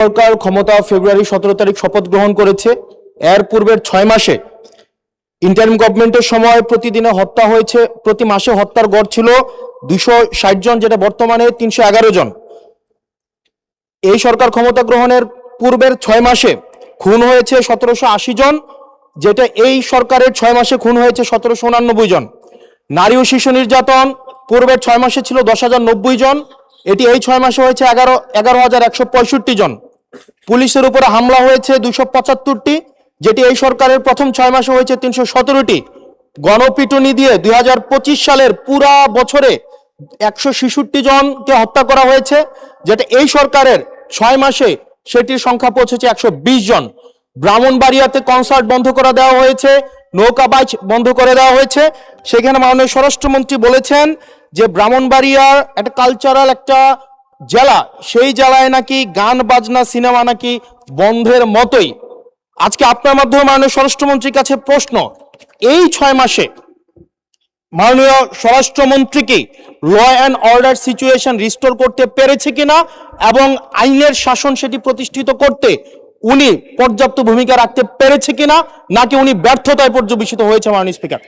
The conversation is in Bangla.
সরকার ক্ষমতা ফেব্রুয়ারি 17 তারিখ শপথ গ্রহণ করেছে। এর পূর্বের 6 মাসে ইন্টারিম গভর্নমেন্টের সময় প্রতিদিনে হত্যা হয়েছে, প্রতি মাসে হত্যার গড় ছিল 260 জন, যেটা বর্তমানে 311 জন। এই সরকার ক্ষমতা গ্রহণের পূর্বের 6 মাসে খুন হয়েছে 1780 জন, যেটা এই সরকারের 6 মাসে খুন হয়েছে 1789 জন। নারী ও শিশু নির্যাতন পূর্বের 6 মাসে ছিল 10,090 জন, এটি এই 6 মাসে হয়েছে 11,165 জন। পুলিশের উপরে হামলা হয়েছে 275টি, যেটি এই সরকারের প্রথম 6 মাসে হয়েছে 317টি। গণপিটুনি দিয়ে 2025 সালের পুরা বছরে 166 জনকে হত্যা করা হয়েছে, যেটা এই সরকারের 6 মাসে সেটির সংখ্যা পৌঁছেছে 120 জন। ব্রাহ্মণবাড়িয়াতে কনসার্ট বন্ধ করে দেওয়া হয়েছে, নৌকাবাজ বন্ধ করে দেওয়া হয়েছে। সেখানে মাননীয় স্বরাষ্ট্রমন্ত্রী বলেছেন যে ব্রাহ্মণবাড়িয়ার একটা কালচারাল একটা জেলা, সেই জেলায় নাকি গান বাজনা সিনেমা নাকি বন্ধের মতোই। আজকে আপনার মাধ্যমে মাননীয় স্বরাষ্ট্রমন্ত্রীর কাছে প্রশ্ন, এই 6 মাসে মাননীয় স্বরাষ্ট্রমন্ত্রী কি law and order situation restore করতে পেরেছে কিনা এবং আইনের শাসন সেটি প্রতিষ্ঠিত করতে উনি পর্যাপ্ত ভূমিকা রাখতে পেরেছে কিনা, নাকি উনি ব্যর্থতায় পর্যবেসিত হয়েছে? মাননীয় স্পিকার।